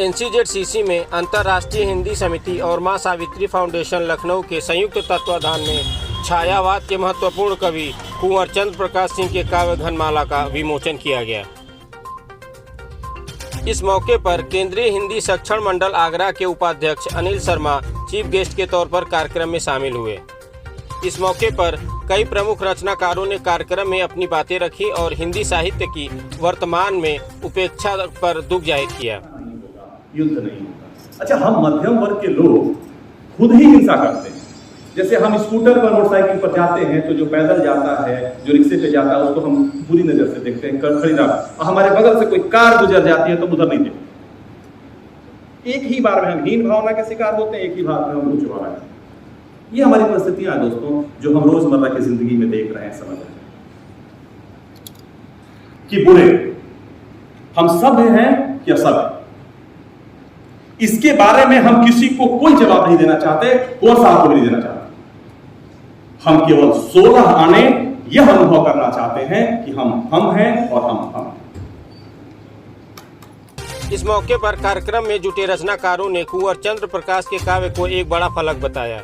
एनसीजेडसीसी में अंतर्राष्ट्रीय हिंदी समिति और मां सावित्री फाउंडेशन लखनऊ के संयुक्त तत्वाधान में छायावाद के महत्वपूर्ण कवि कुंवर चंद्र प्रकाश सिंह के काव्य घनमाला का विमोचन किया गया। इस मौके पर केंद्रीय हिंदी संरक्षण मंडल आगरा के उपाध्यक्ष अनिल शर्मा चीफ गेस्ट के तौर पर कार्यक्रम में शामिल हुए। इस मौके पर कई प्रमुख रचनाकारों ने कार्यक्रम में अपनी बातें रखी और हिंदी साहित्य की वर्तमान में उपेक्षा पर दुख जाहिर किया। युद्ध नहीं होता। अच्छा, हम मध्यम वर्ग के लोग खुद ही हिंसा करते हैं। जैसे हम स्कूटर पर मोटरसाइकिल पर जाते हैं तो जो पैदल जाता है, जो रिक्शे पे जाता है, उसको हम बुरी नजर से देखते हैं, खरीदा। और हमारे बगल से कोई कार गुजर जाती है तो उधर नहीं देखते। एक ही बार में हम हीन भावना के शिकार होते हैं, एक ही बार में हम उच्च भावना के। ये हमारी परिस्थितियां हैं दोस्तों, जो हम रोजमर्रा की जिंदगी में देख रहे हैं, समझ रहे हैं कि बुरे हम सभ्य हैं या असभ्य। इसके बारे में हम किसी को कोई जवाब नहीं देना चाहते, कुंवर साहब को भी नहीं देना चाहते। हम केवल 16 आने यह अनुभव करना चाहते हैं कि हम हैं और हम। इस मौके पर कार्यक्रम में जुटे रचनाकारों ने कुंवर चंद्र प्रकाश के काव्य को एक बड़ा फलक बताया।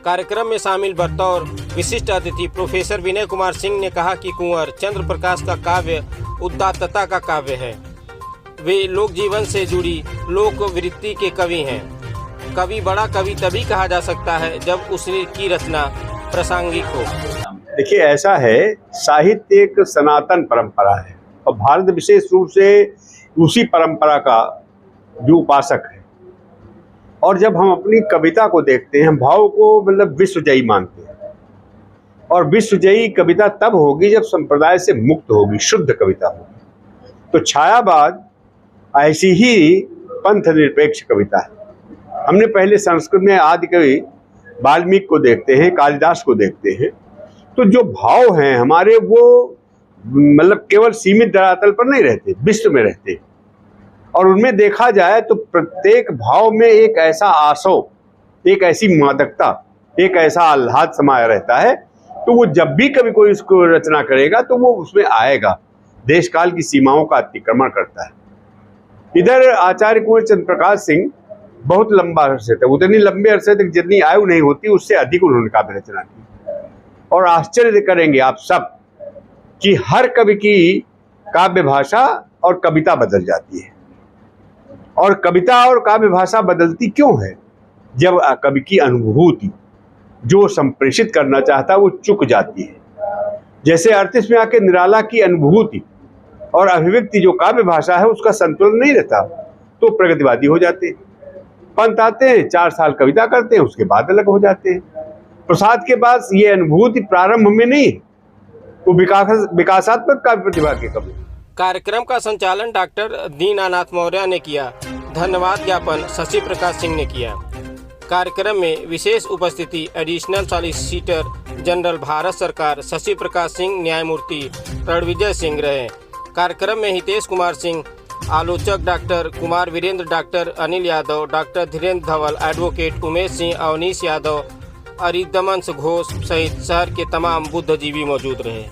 कार्यक्रम में शामिल बतौर विशिष्ट अतिथि प्रोफेसर विनय कुमार सिंह ने कहा कि कुंवर चंद्र प्रकाश का काव्य उदात्तता का काव्य है। वे लोक जीवन से जुड़ी लोक वृत्ति के कवि हैं। कवि बड़ा कवि तभी कहा जा सकता है जब उसकी रचना प्रासंगिक हो। देखिए, ऐसा है, साहित्य एक सनातन परंपरा है और भारत विशेष रूप से उसी परंपरा का जो उपासक है। और जब हम अपनी कविता को देखते हैं, भाव को मतलब विश्वजयी मानते हैं। और विश्वजयी कविता तब होगी जब संप्रदाय से मुक्त होगी, शुद्ध कविता होगी। तो छायावाद ऐसी ही पंथ निरपेक्ष कविता है। हमने पहले संस्कृत में आदि कवि वाल्मीकि को देखते हैं, कालिदास को देखते हैं, तो जो भाव हैं हमारे वो मतलब केवल सीमित धरातल पर नहीं रहते, विश्व में रहते। और उनमें देखा जाए तो प्रत्येक भाव में एक ऐसा आशव, एक ऐसी मादकता, एक ऐसा आह्लाद समाया रहता है। तो वो जब भी कभी कोई उसको रचना करेगा तो वो उसमें आएगा, देश काल की सीमाओं का अतिक्रमण करता है। इधर आचार्य कुंवर चंद्र प्रकाश सिंह बहुत लंबा अरसे तक, उतनी लंबे अरसे तक जितनी आयु नहीं होती उससे अधिक उन्होंने काव्य रचना की। और आश्चर्य करेंगे आप सब कि हर कवि की काव्य भाषा और कविता बदल जाती है। और कविता और काव्य भाषा बदलती क्यों है? जब कवि की अनुभूति जो संप्रेषित करना चाहता है वो चुक जाती है। जैसे 38 में आके निराला की अनुभूति और अभिव्यक्ति जो काव्य भाषा है उसका संतुलन नहीं रहता, तो प्रगतिवादी हो जाते हैं। पंत आते हैं, 4 साल कविता करते हैं, उसके बाद अलग हो जाते हैं। प्रसाद के पास ये अनुभूति प्रारंभ में नहीं है, वो विकासात्मक काव्य प्रतिभा के कवि। कार्यक्रम का संचालन डॉक्टर दीनानाथ मौर्य ने किया। धन्यवाद ज्ञापन शशि प्रकाश सिंह ने किया। कार्यक्रम में विशेष उपस्थिति एडिशनल सॉलिसिटर जनरल भारत सरकार शशि प्रकाश सिंह, न्यायमूर्ति रणविजय सिंह रहे। कार्यक्रम में हितेश कुमार सिंह, आलोचक doctor Kumar Virendra, doctor Anil Yadav, doctor Dhirendra Dhawal, advocate Umesh Singh, Avnish Yadav, Aridaman Ghosh सहित शहर के तमाम बुद्धिजीवी मौजूद रहे।